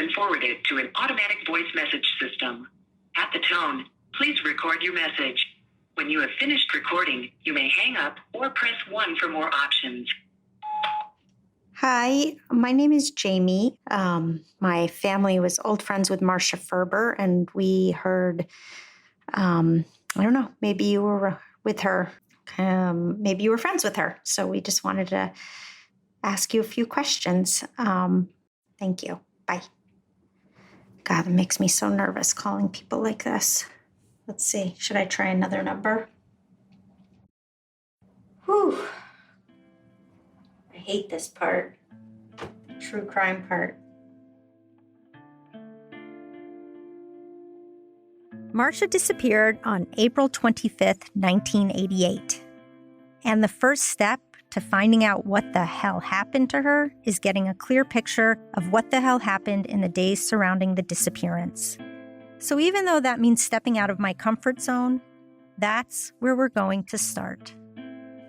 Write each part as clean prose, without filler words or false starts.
been forwarded to an automatic voice message system. At the tone, please record your message. When you have finished recording, you may hang up or press 1 for more options. Hi, my name is Jamie. My family was old friends with Marsha Ferber, and we heard, I don't know, maybe you were with her, maybe you were friends with her. So we just wanted to ask you a few questions. Thank you. Bye. God, it makes me so nervous calling people like this. Let's see. Should I try another number? Whew. I hate this part. The true crime part. Marsha disappeared on April 25th, 1988. And the first step to finding out what the hell happened to her is getting a clear picture of what the hell happened in the days surrounding the disappearance. So even though that means stepping out of my comfort zone, that's where we're going to start.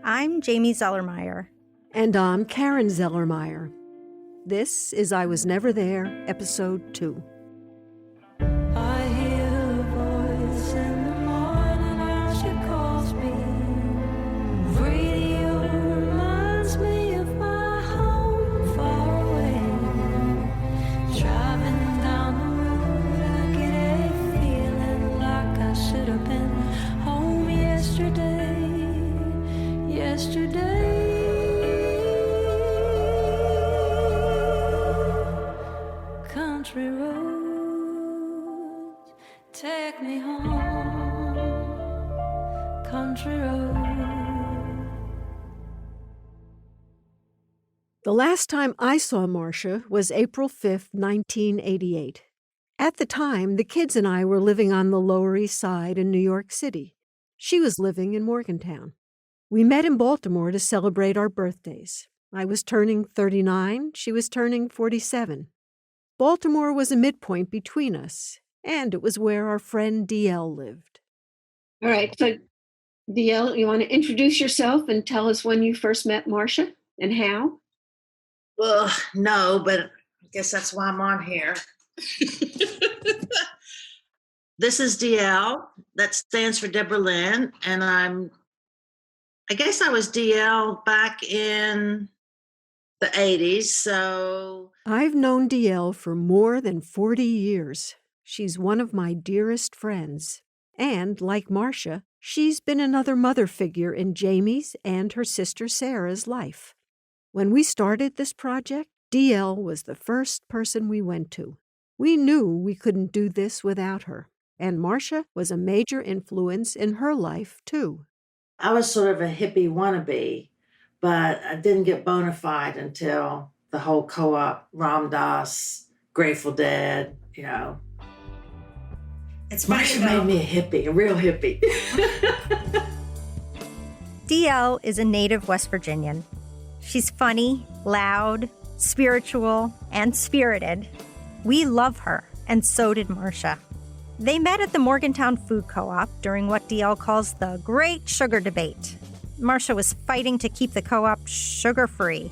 I'm Jamie Zellermeyer. And I'm Karen Zellermeyer. This is I Was Never There, Episode 2. I hear her voice in the morning as she calls me. Radio reminds me of my home far away. Driving down the road, I get a feeling like I should have been home yesterday. Country roads, take me home. Country roads. The last time I saw Marsha was April 5th, 1988. At the time, the kids and I were living on the Lower East Side in New York City. She was living in Morgantown. We met in Baltimore to celebrate our birthdays. I was turning 39, she was turning 47. Baltimore was a midpoint between us, and it was where our friend DL lived. All right, so DL, you want to introduce yourself and tell us when you first met Marsha and how? Well, no, but I guess that's why I'm on here. This is DL. That stands for Deborah Lynn, and I guess I was DL back in the 80s, so... I've known DL for more than 40 years. She's one of my dearest friends. And, like Marsha, she's been another mother figure in Jamie's and her sister Sarah's life. When we started this project, DL was the first person we went to. We knew we couldn't do this without her, and Marsha was a major influence in her life, too. I was sort of a hippie wannabe, but I didn't get bona fide until the whole co-op, Ram Dass, Grateful Dead, you know. It's Marsha made me a hippie, a real hippie. DL is a native West Virginian. She's funny, loud, spiritual, and spirited. We love her, and so did Marsha. They met at the Morgantown Food Co-op during what DL calls the Great Sugar Debate. Marsha was fighting to keep the co-op sugar-free.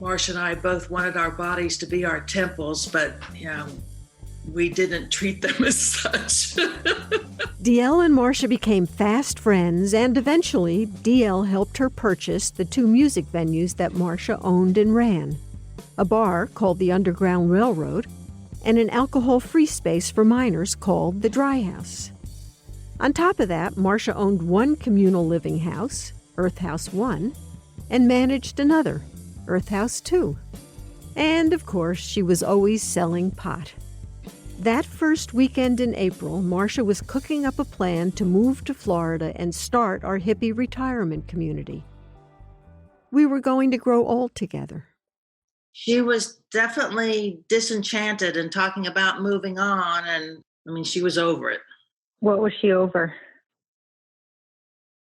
Marsha and I both wanted our bodies to be our temples, but, you know, we didn't treat them as such. DL and Marsha became fast friends, and eventually DL helped her purchase the 2 music venues that Marsha owned and ran, a bar called the Underground Railroad and an alcohol-free space for minors called the Dry House. On top of that, Marsha owned one communal living house, Earth House 1, and managed another, Earth House 2. And, of course, she was always selling pot. That first weekend in April, Marsha was cooking up a plan to move to Florida and start our hippie retirement community. We were going to grow old together. She was definitely disenchanted and talking about moving on, and I mean, she was over it. What was she over?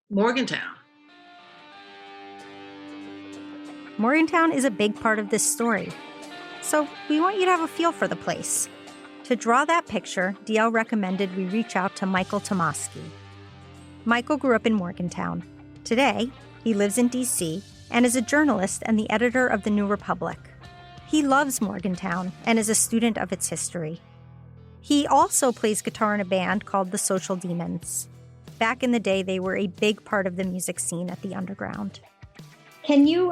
Morgantown. Morgantown is a big part of this story. So we want you to have a feel for the place. To draw that picture, DL recommended we reach out to Michael Tomasky. Michael grew up in Morgantown. Today, he lives in D.C. and is a journalist and the editor of The New Republic. He loves Morgantown and is a student of its history. He also plays guitar in a band called the Social Demons. Back in the day, they were a big part of the music scene at the Underground. Can you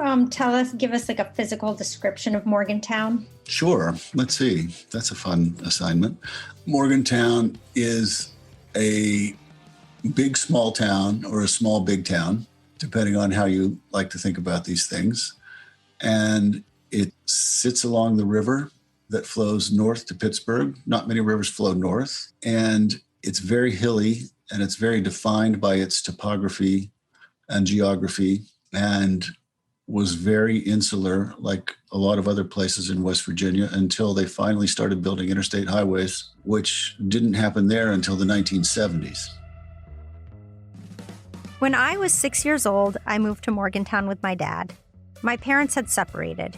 give us like a physical description of Morgantown? Sure. Let's see. That's a fun assignment. Morgantown is a big small town or a small big town, depending on how you like to think about these things. And it sits along the river that flows north to Pittsburgh. Not many rivers flow north. And it's very hilly, and it's very defined by its topography and geography, and was very insular, like a lot of other places in West Virginia, until they finally started building interstate highways, which didn't happen there until the 1970s. When I was 6 years old, I moved to Morgantown with my dad. My parents had separated.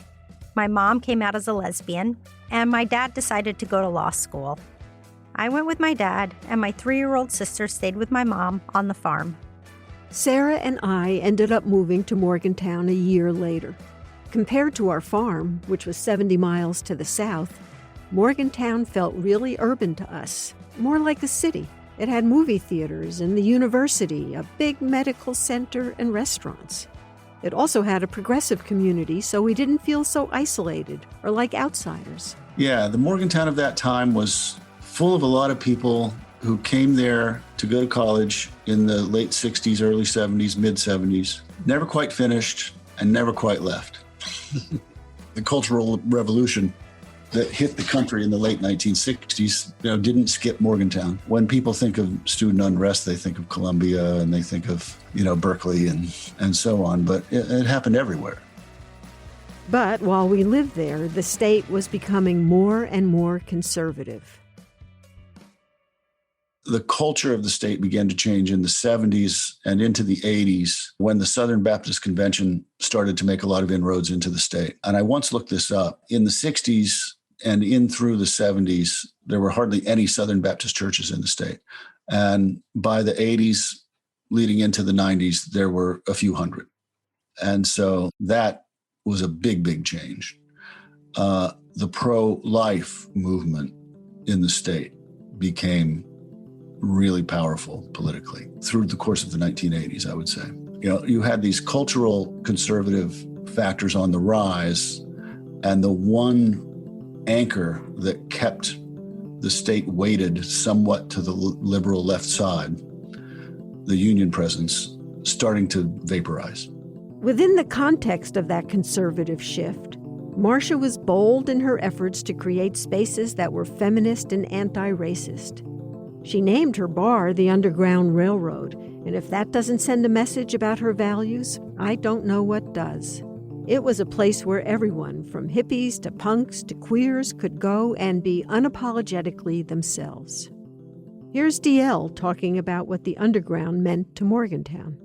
My mom came out as a lesbian, and my dad decided to go to law school. I went with my dad, and my 3-year-old sister stayed with my mom on the farm. Sarah and I ended up moving to Morgantown a year later. Compared to our farm, which was 70 miles to the south, Morgantown felt really urban to us, more like a city. It had movie theaters and the university, a big medical center, and restaurants. It also had a progressive community, so we didn't feel so isolated or like outsiders. Yeah, the Morgantown of that time was full of a lot of people who came there to go to college in the late 60s, early 70s, mid 70s, never quite finished and never quite left. The Cultural Revolution that hit the country in the late 1960s, didn't skip Morgantown. When people think of student unrest, they think of Columbia and they think of, Berkeley and so on, but it happened everywhere. But while we lived there, the state was becoming more and more conservative. The culture of the state began to change in the 70s and into the 80s when the Southern Baptist Convention started to make a lot of inroads into the state. And I once looked this up. In the 60s and in through the 70s, there were hardly any Southern Baptist churches in the state. And by the 80s, leading into the 90s, there were a few hundred. And so that was a big, big change. The pro-life movement in the state became really powerful politically through the course of the 1980s, I would say. You had these cultural conservative factors on the rise, and the one anchor that kept the state weighted somewhat to the liberal left side, the union presence, starting to vaporize. Within the context of that conservative shift, Marsha was bold in her efforts to create spaces that were feminist and anti-racist. She named her bar the Underground Railroad, and if that doesn't send a message about her values, I don't know what does. It was a place where everyone, from hippies to punks to queers, could go and be unapologetically themselves. Here's DL talking about what the Underground meant to Morgantown.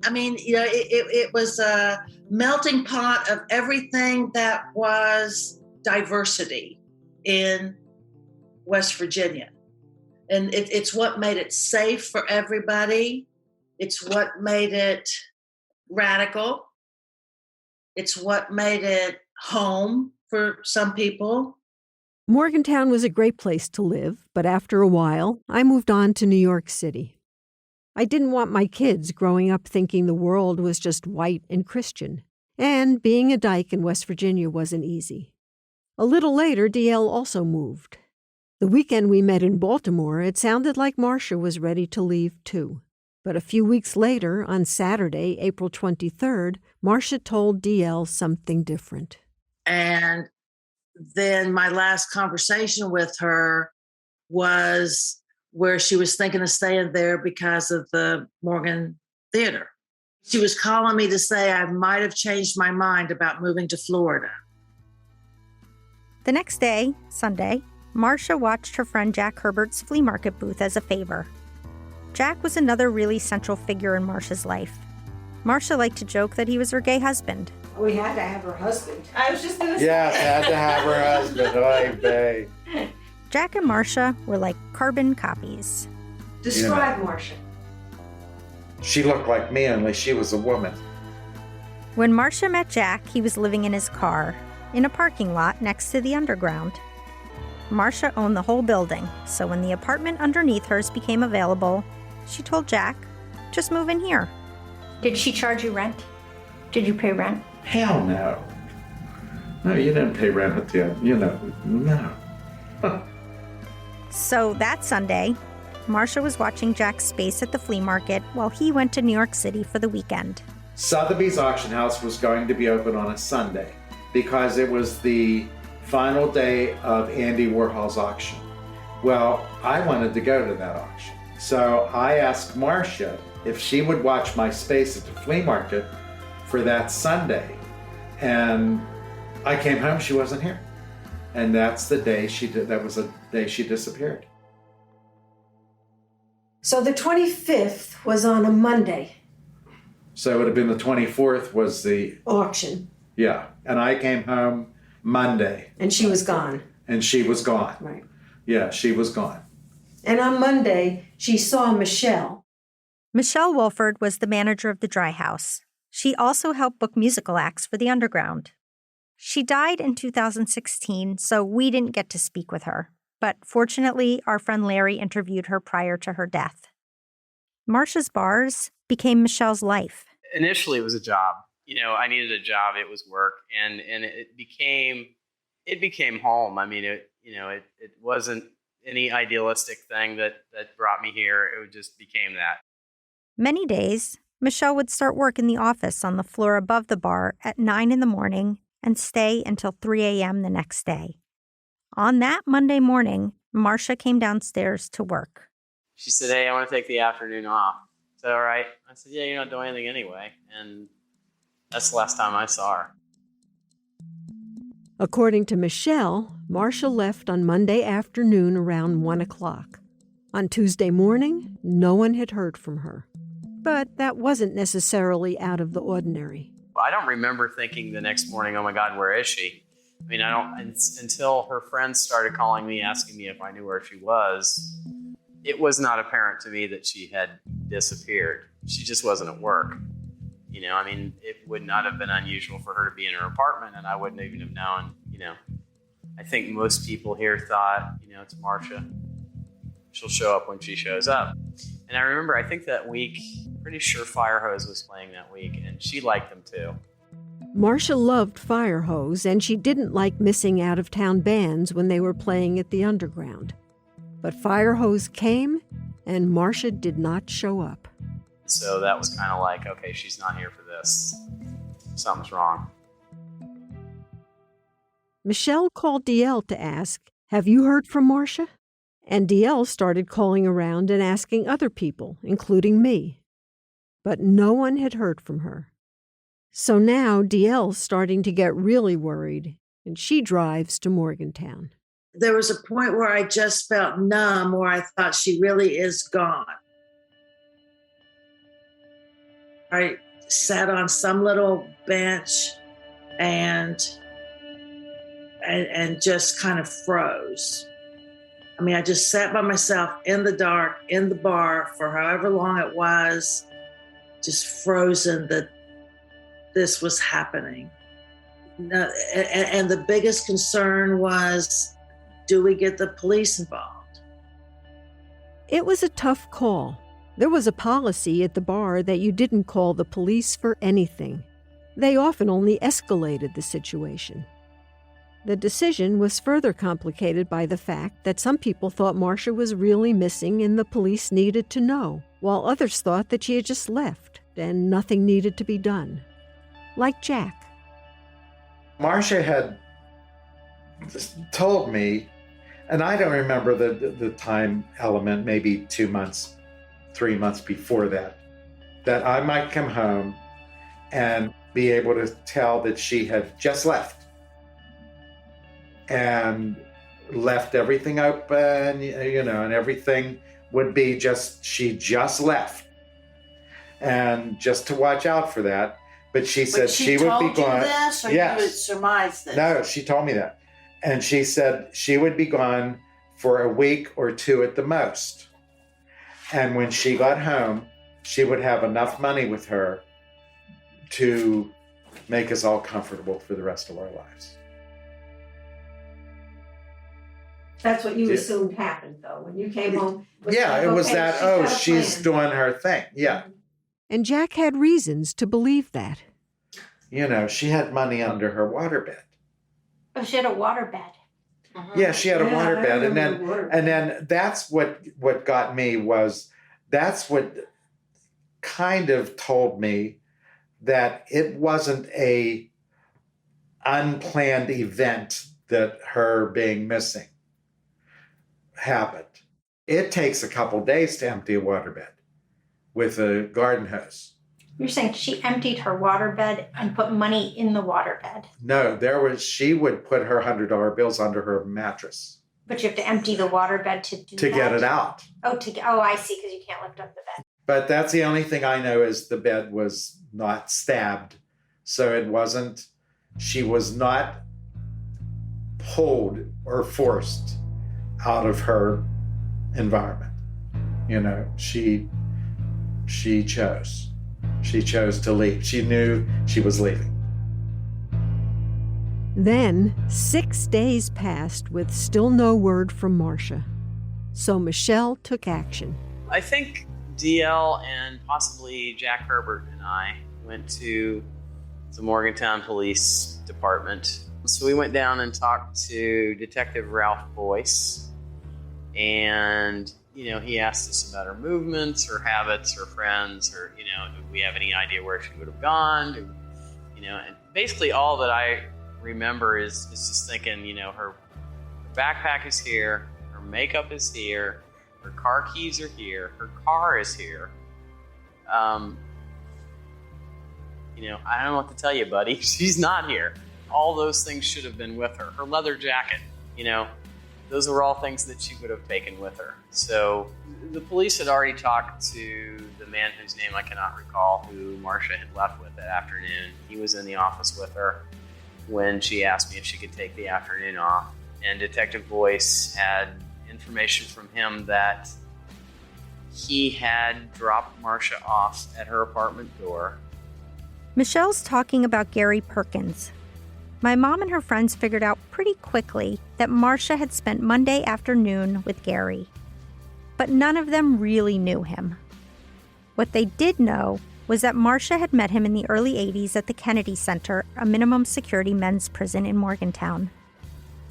I mean, it was a melting pot of everything that was diversity in West Virginia. And it's what made it safe for everybody. It's what made it radical. It's what made it home for some people. Morgantown was a great place to live, but after a while, I moved on to New York City. I didn't want my kids growing up thinking the world was just white and Christian, and being a dyke in West Virginia wasn't easy. A little later, DL also moved. The weekend we met in Baltimore, it sounded like Marsha was ready to leave too. But a few weeks later, on Saturday, April 23rd, Marsha told DL something different. And then my last conversation with her was where she was thinking of staying there because of the Morgan Theater. She was calling me to say I might have changed my mind about moving to Florida. The next day, Sunday, Marsha watched her friend Jack Herbert's flea market booth as a favor. Jack was another really central figure in Marsha's life. Marsha liked to joke that he was her gay husband. We had to have her husband. I was just going to say. Yes, had to have her husband. Oy vey. Jack and Marsha were like carbon copies. Describe Marsha. She looked like me, only she was a woman. When Marsha met Jack, he was living in his car. in a parking lot next to the underground. Marsha owned the whole building, so when the apartment underneath hers became available, she told Jack, just move in here. Did she charge you rent? Did you pay rent? Hell no. No, you didn't pay rent at the end. No. So that Sunday, Marsha was watching Jack's space at the flea market while he went to New York City for the weekend. Sotheby's auction house was going to be open on a Sunday because it was the final day of Andy Warhol's auction. Well, I wanted to go to that auction. So I asked Marsha if she would watch my space at the flea market for that Sunday. And I came home, she wasn't here. And that's the day that was the day she disappeared. So the 25th was on a Monday. So it would have been the 24th was the Auction. Yeah. And I came home Monday. And she was gone. And she was gone. Right. Yeah, she was gone. And on Monday, she saw Michelle. Michelle Wolford was the manager of the Dry House. She also helped book musical acts for the Underground. She died in 2016, so we didn't get to speak with her. But fortunately, our friend Larry interviewed her prior to her death. Marsha's bars became Michelle's life. Initially, it was a job. I needed a job. It was work, and it became home. I mean, it wasn't any idealistic thing that brought me here. It just became that. Many days, Michelle would start work in the office on the floor above the bar at 9 a.m. and stay until 3 a.m. the next day. On that Monday morning, Marsha came downstairs to work. She said, "Hey, I want to take the afternoon off." Is that all right? I said, "Yeah, you're not doing anything anyway." And that's the last time I saw her. According to Michelle, Marsha left on Monday afternoon around 1 o'clock. On Tuesday morning, no one had heard from her. But that wasn't necessarily out of the ordinary. I don't remember thinking the next morning, "Oh my God, where is she?" I mean, I don't, until her friends started calling me, asking me if I knew where she was. It was not apparent to me that she had disappeared. She just wasn't at work. I mean, it would not have been unusual for her to be in her apartment, and I wouldn't even have known, I think most people here thought, it's Marsha. She'll show up when she shows up. And I remember, I think that week, pretty sure Firehose was playing that week, and she liked them too. Marsha loved Firehose, and she didn't like missing out-of-town bands when they were playing at the Underground. But Firehose came, and Marsha did not show up. So that was kind of like, okay, she's not here for this. Something's wrong. Michelle called DL to ask, "Have you heard from Marsha?" And DL started calling around and asking other people, including me. But no one had heard from her. So now DL's starting to get really worried, and she drives to Morgantown. There was a point where I just felt numb, where I thought she really is gone. I sat on some little bench and just kind of froze. I mean, I just sat by myself in the dark, in the bar for however long it was, just frozen that this was happening. And the biggest concern was, do we get the police involved? It was a tough call. There was a policy at the bar that you didn't call the police for anything. They often only escalated the situation. The decision was further complicated by the fact that some people thought Marsha was really missing and the police needed to know, while others thought that she had just left and nothing needed to be done. Like Jack. Marsha had told me, and I don't remember the time element, maybe 2 months, 3 months before that I might come home and be able to tell that she had just left. And left everything open, and everything would be she just left. And just to watch out for that. But she said she would be gone. This, or yes. you would surmise this? No, she told me that. And she said she would be gone for a week or two at the most. And when she got home, she would have enough money with her to make us all comfortable for the rest of our lives. That's what you Yeah. assumed happened, though, when you came home. Yeah, it was that, she's doing her thing. Yeah. And Jack had reasons to believe that. She had money under her waterbed. Oh, she had a waterbed. Yeah, she had a waterbed. waterbed. And then that's what got me was, that's what kind of told me that it wasn't a unplanned event that her being missing happened. It takes a couple days to empty a waterbed with a garden hose. You're saying she emptied her waterbed and put money in the waterbed. No, she would put her $100 bills under her mattress But you have to empty the waterbed to do to that. get it out. Oh, I see, because you can't lift up the bed. But that's the only thing I know is the bed was not stabbed. So she was not pulled or forced out of her environment. She chose. She chose to leave. She knew she was leaving. Then 6 days passed with still no word from Marsha. So Michelle took action. I think DL and possibly Jack Herbert and I went to the Morgantown Police Department. So we went down and talked to Detective Ralph Boyce, and he asked us about her movements, her habits, her friends, do we have any idea where she would have gone? And basically all that I remember is just thinking, her backpack is here, her makeup is here, her car keys are here, her car is here. I don't know what to tell you, buddy. She's not here. All those things should have been with her. Her leather jacket, those were all things that she would have taken with her. So the police had already talked to the man whose name I cannot recall, who Marsha had left with that afternoon. He was in the office with her when she asked me if she could take the afternoon off. And Detective Boyce had information from him that he had dropped Marsha off at her apartment door. Michelle's talking about Gary Perkins. My mom and her friends figured out pretty quickly that Marsha had spent Monday afternoon with Gary. But none of them really knew him. What they did know was that Marsha had met him in the early 80s at the Kennedy Center, a minimum security men's prison in Morgantown.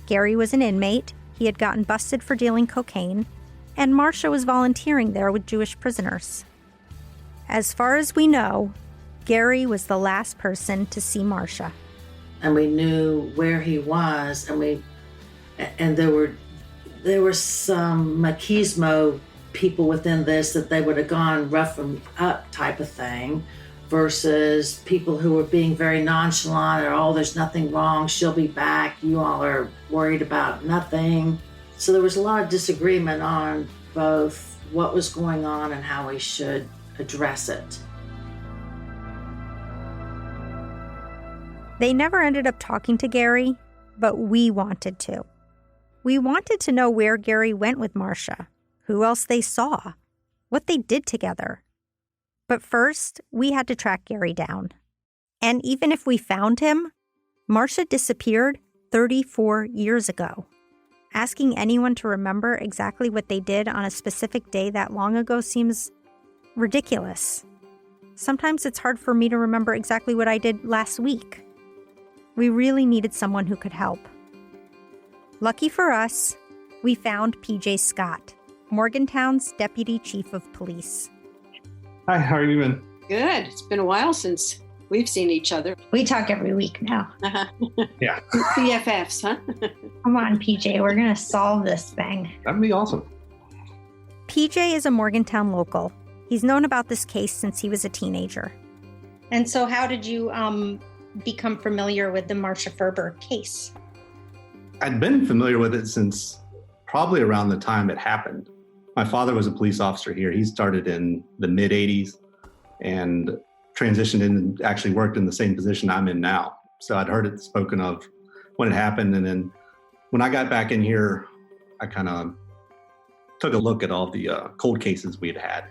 Gary was an inmate, he had gotten busted for dealing cocaine, and Marsha was volunteering there with Jewish prisoners. As far as we know, Gary was the last person to see Marsha. And we knew where he was, and there were some machismo people within this that they would have gone rough and up type of thing, versus people who were being very nonchalant or, there's nothing wrong, she'll be back, you all are worried about nothing. So there was a lot of disagreement on both what was going on and how we should address it. They never ended up talking to Gary, but we wanted to. We wanted to know where Gary went with Marsha, who else they saw, what they did together. But first, we had to track Gary down. And even if we found him, Marsha disappeared 34 years ago. Asking anyone to remember exactly what they did on a specific day that long ago seems ridiculous. Sometimes it's hard for me to remember exactly what I did last week. We really needed someone who could help. Lucky for us, we found PJ Scott, Morgantown's Deputy Chief of Police. Hi, how are you doing? Good. It's been a while since we've seen each other. We talk every week now. Yeah. BFFs, huh? Come on, PJ, we're going to solve this thing. That'd be awesome. PJ is a Morgantown local. He's known about this case since he was a teenager. And so how did you become familiar with the Marsha Ferber case? I'd been familiar with it since probably around the time it happened. My father was a police officer here. He started in the mid 80s and transitioned in and actually worked in the same position I'm in now. So I'd heard it spoken of when it happened. And then when I got back in here, I kind of took a look at all the cold cases we had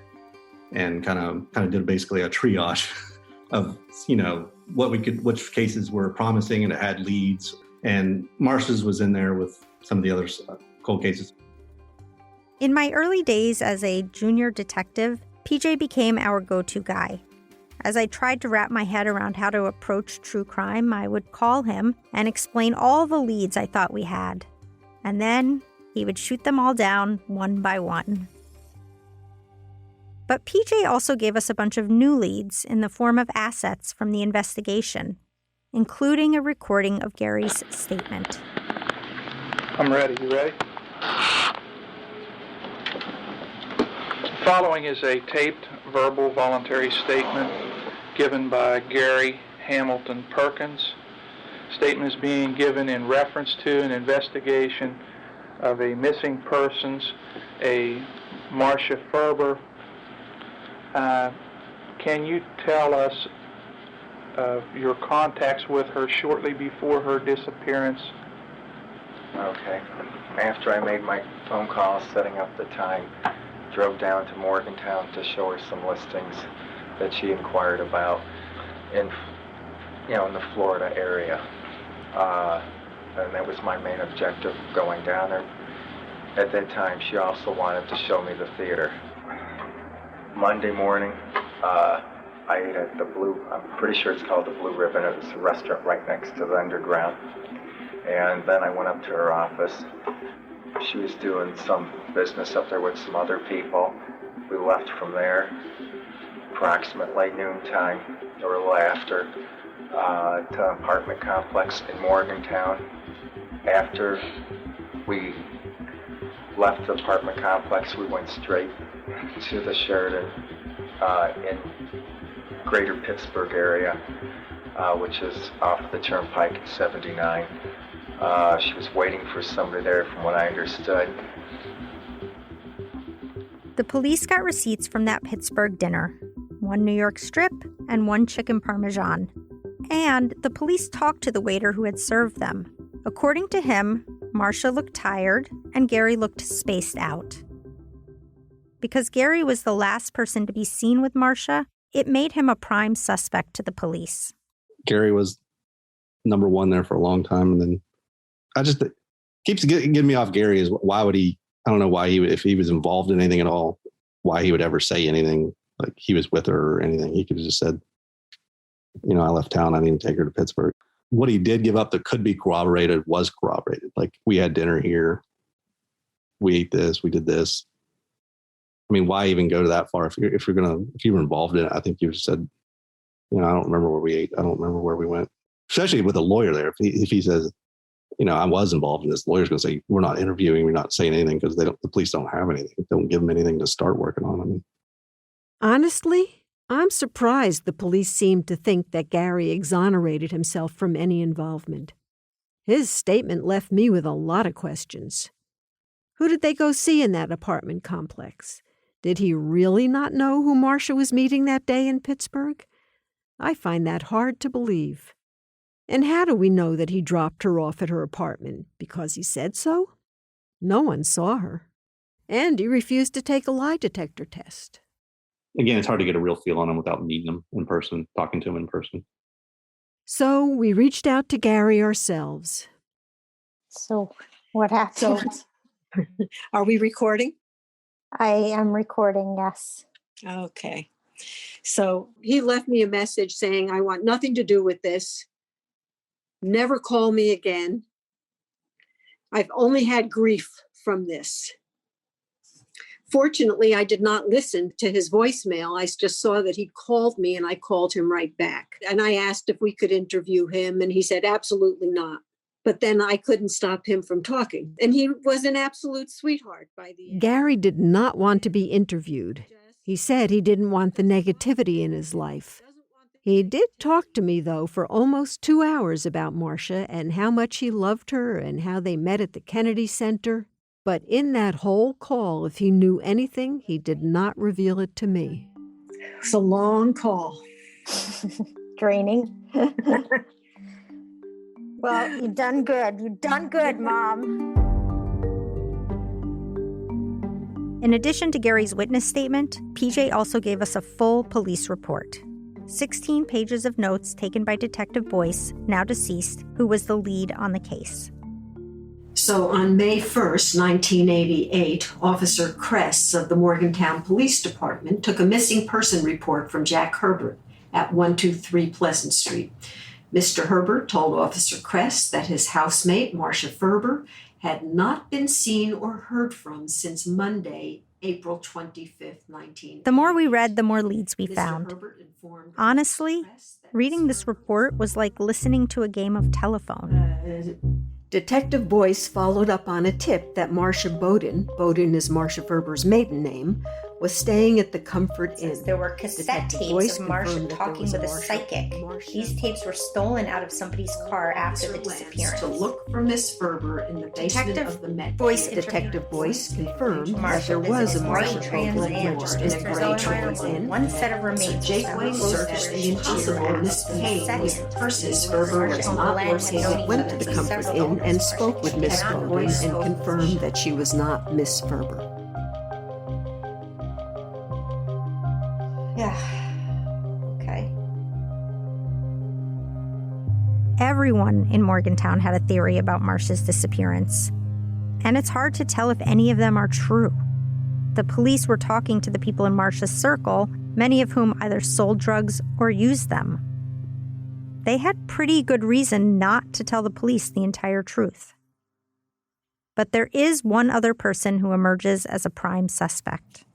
and kind of did basically a triage of, which cases were promising and it had leads. And Marsha's was in there with some of the other cold cases. In my early days as a junior detective, PJ became our go-to guy. As I tried to wrap my head around how to approach true crime, I would call him and explain all the leads I thought we had. And then he would shoot them all down one by one. But PJ also gave us a bunch of new leads in the form of assets from the investigation, including a recording of Gary's statement. I'm ready. You ready? The following is a taped verbal voluntary statement given by Gary Hamilton Perkins. Statement is being given in reference to an investigation of a missing persons, a Marsha Ferber. Can you tell us of your contacts with her shortly before her disappearance? Okay. After I made my phone call setting up the time, drove down to Morgantown to show her some listings that she inquired about in the Florida area. And that was my main objective going down there. At that time, she also wanted to show me the theater. Monday morning, I ate at the I'm pretty sure it's called the Blue Ribbon. It's a restaurant right next to the Underground. And then I went up to her office. She was doing some business up there with some other people. We left from there approximately noontime or a little after to an apartment complex in Morgantown. After we left the apartment complex, we went straight to the Sheridan in Greater Pittsburgh area, which is off the Turnpike at 79. She was waiting for somebody there, from what I understood. The police got receipts from that Pittsburgh dinner, one New York strip and one chicken parmesan. And the police talked to the waiter who had served them. According to him, Marsha looked tired and Gary looked spaced out. Because Gary was the last person to be seen with Marsha, it made him a prime suspect to the police. Gary was number one there for a long time. And then keeps getting me off Gary is why would he, I don't know why he would, if he was involved in anything at all, why he would ever say anything like he was with her or anything. He could have just said, I left town. I didn't take her to Pittsburgh. What he did give up that could be corroborated was corroborated. Like, we had dinner here. We ate this. We did this. I mean, why even go to that far? If you were involved in it, I think you just said, I don't remember where we ate. I don't remember where we went. Especially with a lawyer there. If he says, I was involved in this, the lawyer's going to say, we're not interviewing, we're not saying anything because the police don't have anything. Don't give them anything to start working on. Honestly, I'm surprised the police seemed to think that Gary exonerated himself from any involvement. His statement left me with a lot of questions. Who did they go see in that apartment complex? Did he really not know who Marsha was meeting that day in Pittsburgh? I find that hard to believe. And how do we know that he dropped her off at her apartment? Because he said so? No one saw her. And he refused to take a lie detector test. Again, it's hard to get a real feel on him without meeting him in person, talking to him in person. So we reached out to Gary ourselves. So what happened? Are we recording? I am recording, yes. Okay. So he left me a message saying, I want nothing to do with this. Never call me again. I've only had grief from this. Fortunately, I did not listen to his voicemail. I just saw that he called me and I called him right back. And I asked if we could interview him and he said, absolutely not. But then I couldn't stop him from talking. And he was an absolute sweetheart by the end. Gary did not want to be interviewed. He said he didn't want the negativity in his life. He did talk to me, though, for almost 2 hours about Marsha and how much he loved her and how they met at the Kennedy Center. But in that whole call, if he knew anything, he did not reveal it to me. It's a long call. Draining. Well, you've done good. You've done good, Mom. In addition to Gary's witness statement, PJ also gave us a full police report. 16 pages of notes taken by Detective Boyce, now deceased, who was the lead on the case. So on May 1st, 1988, Officer Kress of the Morgantown Police Department took a missing person report from Jack Herbert at 123 Pleasant Street. Mr. Herbert told Officer Kress that his housemate, Marsha Ferber, had not been seen or heard from since Monday, April 25th, 1988. The more we read, the more leads we found. Honestly, reading this report was like listening to a game of telephone. Detective Boyce followed up on a tip that Marsha Bowden is Marsha Ferber's maiden name, was staying at the Comfort Inn. There were cassette tapes of Marsha talking with a psychic. These tapes were stolen out of somebody's car after the disappearance. To look for Miss Ferber in the basement of the Met. Detective Boyce confirmed that there was a Marsha Ferber in a gray Trans Inn. One set of remains. Jakeway searched the interior of Miss Payne with purses. Ferber was not located, went to the Comfort Inn and spoke with Miss Bowden and confirmed that she was not Miss Ferber. Yeah. Okay. Everyone in Morgantown had a theory about Marsha's disappearance, and it's hard to tell if any of them are true. The police were talking to the people in Marsha's circle, many of whom either sold drugs or used them. They had pretty good reason not to tell the police the entire truth. But there is one other person who emerges as a prime suspect.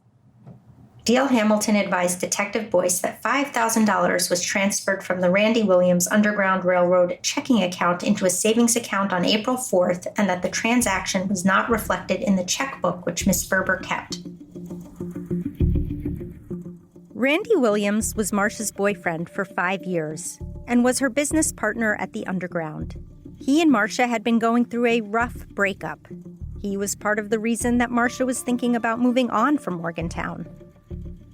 D.L. Hamilton advised Detective Boyce that $5,000 was transferred from the Randy Williams Underground Railroad checking account into a savings account on April 4th, and that the transaction was not reflected in the checkbook which Miss Ferber kept. Randy Williams was Marsha's boyfriend for 5 years and was her business partner at the Underground. He and Marsha had been going through a rough breakup. He was part of the reason that Marsha was thinking about moving on from Morgantown.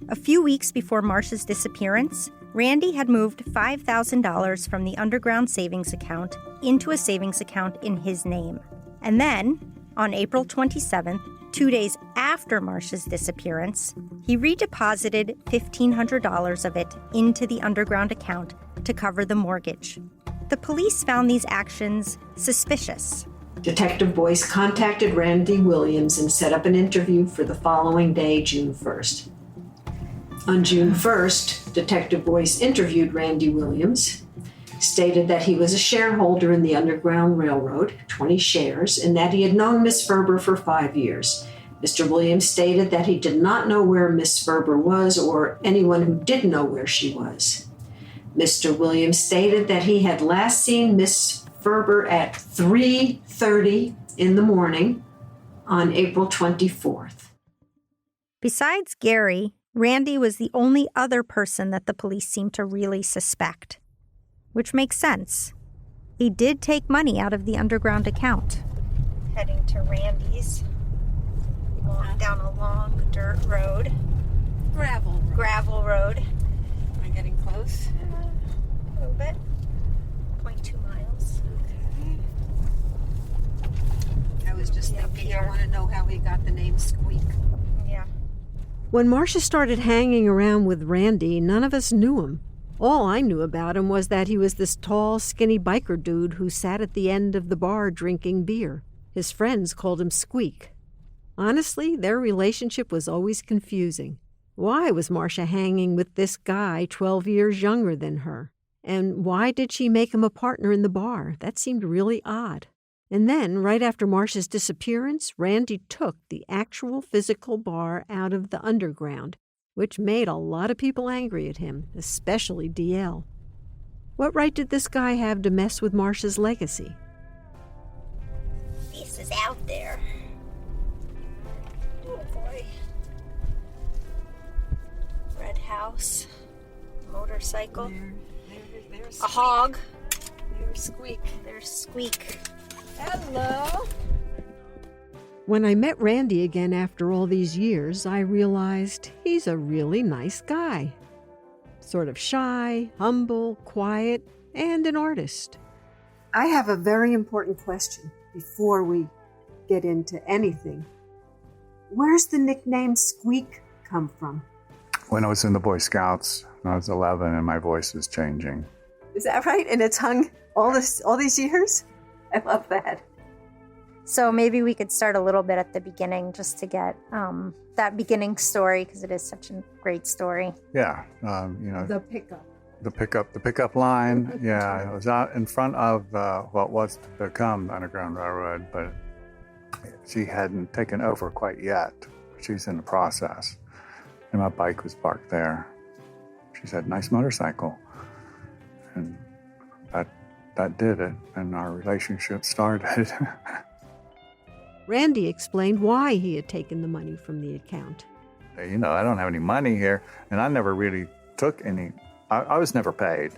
A few weeks before Marsha's disappearance, Randy had moved $5,000 from the Underground savings account into a savings account in his name. And then, on April 27th, 2 days after Marsha's disappearance, he redeposited $1,500 of it into the Underground account to cover the mortgage. The police found these actions suspicious. Detective Boyce contacted Randy Williams and set up an interview for the following day, June 1st. On June 1st, Detective Boyce interviewed Randy Williams, stated that he was a shareholder in the Underground Railroad, 20 shares, and that he had known Miss Ferber for 5 years. Mr. Williams stated that he did not know where Miss Ferber was or anyone who did know where she was. Mr. Williams stated that he had last seen Miss Ferber at 3:30 in the morning on April 24th. Besides Gary, Randy was the only other person that the police seemed to really suspect, which makes sense. He did take money out of the Underground account. Heading to Randy's. Walk down a long dirt road. Gravel road. Am I getting close? A little bit. 0.2 miles. I was just thinking, I want to know how he got the name Squeak. Yeah. When Marsha started hanging around with Randy, none of us knew him. All I knew about him was that he was this tall, skinny biker dude who sat at the end of the bar drinking beer. His friends called him Squeak. Honestly, their relationship was always confusing. Why was Marsha hanging with this guy 12 years younger than her? And why did she make him a partner in the bar? That seemed really odd. And then, right after Marsha's disappearance, Randy took the actual physical bar out of the Underground, which made a lot of people angry at him, especially DL. What right did this guy have to mess with Marsha's legacy? This is out there. Oh boy. Red house. Motorcycle. There's A hog. There's Squeak. There's Squeak. Hello. When I met Randy again after all these years, I realized he's a really nice guy. Sort of shy, humble, quiet, and an artist. I have a very important question before we get into anything. Where's the nickname Squeak come from? When I was in the Boy Scouts, when I was 11, and my voice was changing. Is that right? And it's hung all these years? I love that. So maybe we could start a little bit at the beginning just to get that beginning story, because it is such a great story. Yeah, The pickup. the pickup line. Yeah, it was out in front of what was to become the Underground Railroad, but she hadn't taken over quite yet. She's in the process. And my bike was parked there. She said, "Nice motorcycle." And that did it, and our relationship started. Randy explained why he had taken the money from the account. I don't have any money here, and I never really took any. I was never paid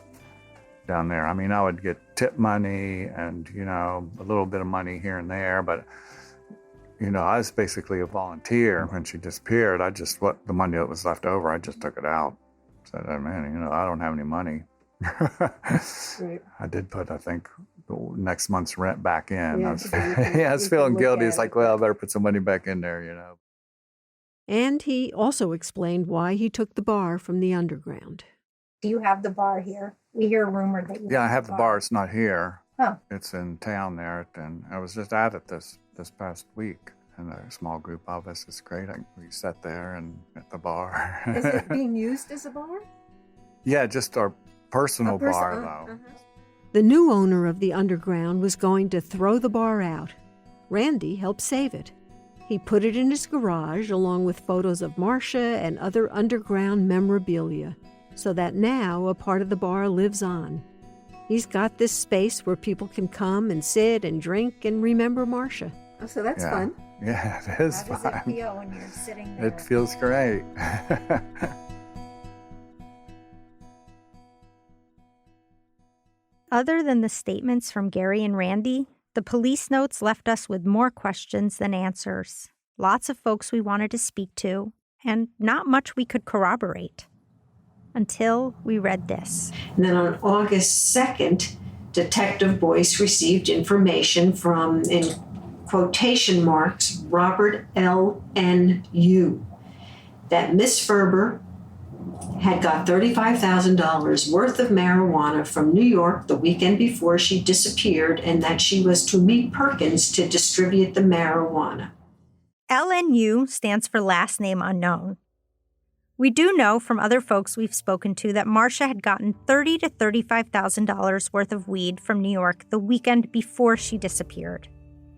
down there. I mean, I would get tip money and, a little bit of money here and there, but, I was basically a volunteer. When she disappeared, what the money that was left over, I just took it out. Said, "Oh, man, I don't have any money." Right. I did put, I think, the next month's rent back in. Yeah, I was feeling guilty. It's like, well, I better put some money back in there, And he also explained why he took the bar from the underground. Do you have the bar here? We hear a rumor that you Yeah, I have the bar. It's not here. Oh. It's in town there. And I was just at it this past week. And a small group of us. It's great. We sat there and at the bar. Is it being used as a bar? Yeah, just our personal bar, though. The new owner of the underground was going to throw the bar out. Randy helped save it. He put it in his garage along with photos of Marsha and other underground memorabilia, so that now a part of the bar lives on. He's got this space where people can come and sit and drink and remember Marsha. Oh, so that's fun. Yeah, it is fun. How does it feel when you're sitting there? It feels great. Other than the statements from Gary and Randy, the police notes left us with more questions than answers. Lots of folks we wanted to speak to, and not much we could corroborate. Until we read this. And then on August 2nd, Detective Boyce received information from, in quotation marks, Robert L.N.U., that Miss Ferber had got $35,000 worth of marijuana from New York the weekend before she disappeared, and that she was to meet Perkins to distribute the marijuana. LNU stands for last name unknown. We do know from other folks we've spoken to that Marsha had gotten $30,000 to $35,000 worth of weed from New York the weekend before she disappeared.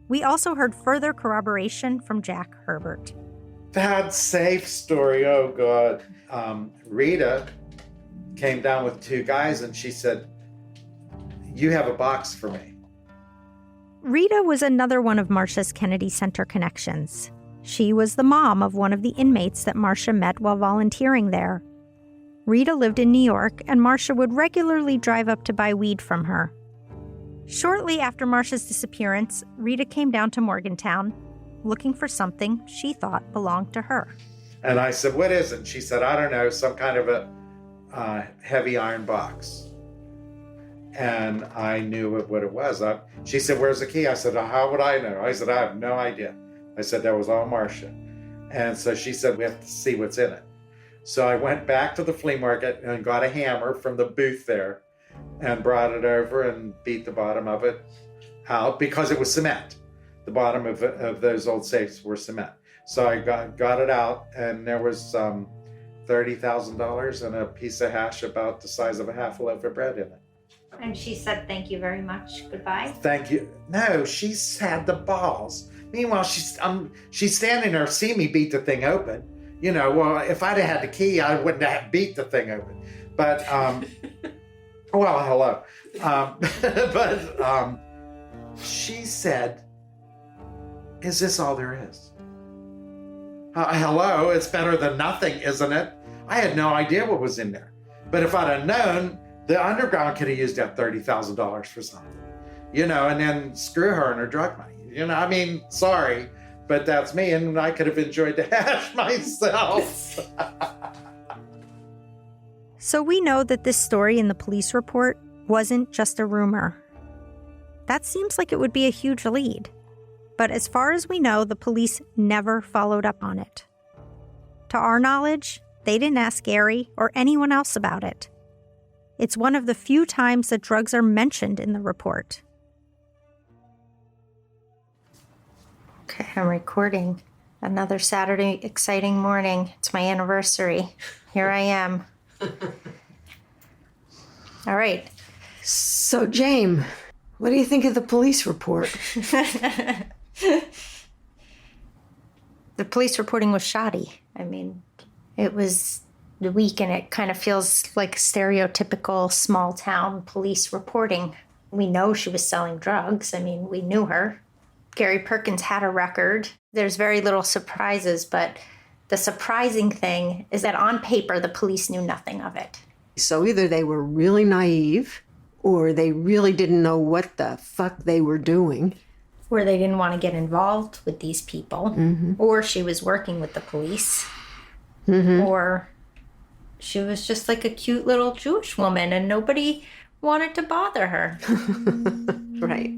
We also heard further corroboration from Jack Herbert. That safe story, oh God. Rita came down with two guys and she said, "You have a box for me." Rita was another one of Marsha's Kennedy Center connections. She was the mom of one of the inmates that Marsha met while volunteering there. Rita lived in New York, and Marsha would regularly drive up to buy weed from her. Shortly after Marsha's disappearance, Rita came down to Morgantown, looking for something she thought belonged to her. And I said, "What is it?" And she said, "I don't know, some kind of a heavy iron box." And I knew what it was. She said, "Where's the key?" I said, "How would I know?" I said, "I have no idea." I said, "That was all Marsha." And so she said, "We have to see what's in it." So I went back to the flea market and got a hammer from the booth there and brought it over and beat the bottom of it out because it was cement. The bottom of those old safes were cement. So I got it out, and there was $30,000 and a piece of hash about the size of a half a loaf of bread in it. And she said, "Thank you very much. Goodbye." Thank you. No, she's had the balls. Meanwhile, she's standing there, see me beat the thing open. Well, if I'd have had the key, I wouldn't have beat the thing open. But, well, hello. But she said, "Is this all there is?" Hello, it's better than nothing, isn't it? I had no idea what was in there. But if I'd have known, the underground could have used that $30,000 for something, and then screw her and her drug money. Sorry, but that's me, and I could have enjoyed the hash myself. So we know that this story in the police report wasn't just a rumor. That seems like it would be a huge lead. But as far as we know, the police never followed up on it. To our knowledge, they didn't ask Gary or anyone else about it. It's one of the few times that drugs are mentioned in the report. Okay, I'm recording. Another Saturday exciting morning. It's my anniversary. Here I am. All right. So, James, what do you think of the police report? The police reporting was shoddy. I mean, it was weak and it kind of feels like stereotypical small town police reporting. We know she was selling drugs. I mean, we knew her. Gary Perkins had a record. There's very little surprises, but the surprising thing is that on paper, the police knew nothing of it. So either they were really naive or they really didn't know what the fuck they were doing. Or they didn't want to get involved with these people. Or she was working with the police. Or she was just like a cute little Jewish woman and nobody wanted to bother her. Right.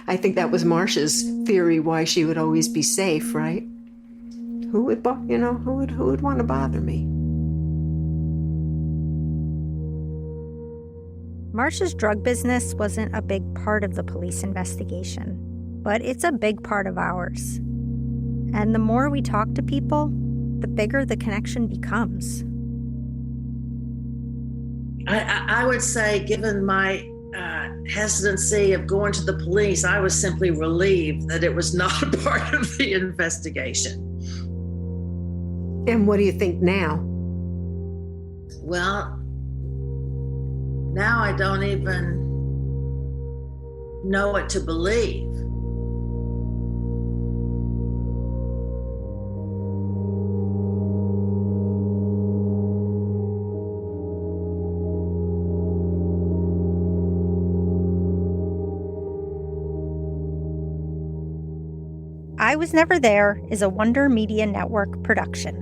I think that was Marsha's theory why she would always be safe, right? Who would want to bother me? Marsha's drug business wasn't a big part of the police investigation, but it's a big part of ours. And the more we talk to people, the bigger the connection becomes. I would say, given my hesitancy of going to the police, I was simply relieved that it was not a part of the investigation. And what do you think now? Well, now I don't even know what to believe. I Was Never There is a Wonder Media Network production.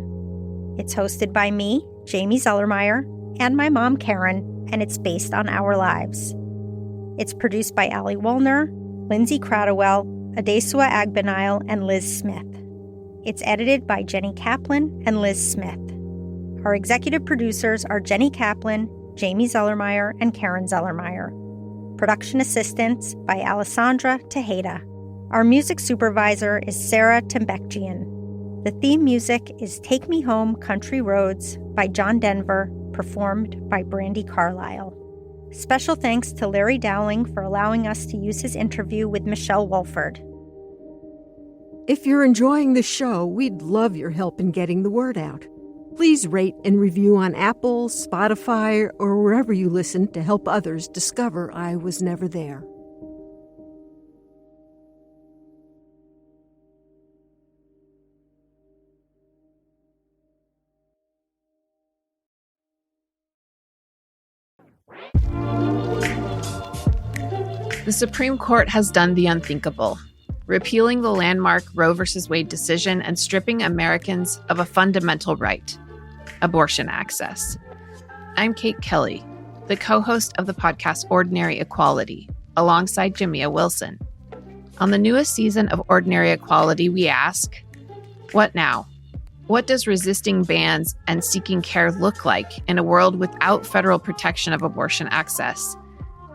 It's hosted by me, Jamie Zellermeyer, and my mom, Karen, and it's based on our lives. It's produced by Allie Wollner, Lindsay Cradwell, Adesua Agbenile, and Liz Smith. It's edited by Jenny Kaplan and Liz Smith. Our executive producers are Jenny Kaplan, Jamie Zellermeyer, and Karen Zellermeyer. Production assistance by Alessandra Tejeda. Our music supervisor is Sarah Tembekjian. The theme music is Take Me Home, Country Roads by John Denver, performed by Brandy Carlisle. Special thanks to Larry Dowling for allowing us to use his interview with Michelle Wolford. If you're enjoying the show, we'd love your help in getting the word out. Please rate and review on Apple, Spotify, or wherever you listen to help others discover I Was Never There. The Supreme Court has done the unthinkable, repealing the landmark Roe v. Wade decision and stripping Americans of a fundamental right, abortion access. I'm Kate Kelly, the co-host of the podcast Ordinary Equality, alongside Jamia Wilson. On the newest season of Ordinary Equality, we ask, what now? What does resisting bans and seeking care look like in a world without federal protection of abortion access?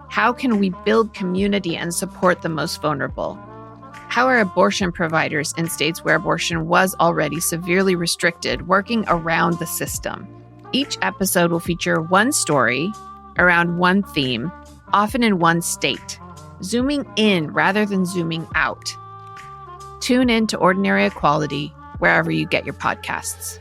How can we build community and support the most vulnerable? How are abortion providers in states where abortion was already severely restricted working around the system? Each episode will feature one story around one theme, often in one state, zooming in rather than zooming out. Tune in to Ordinary Equality wherever you get your podcasts.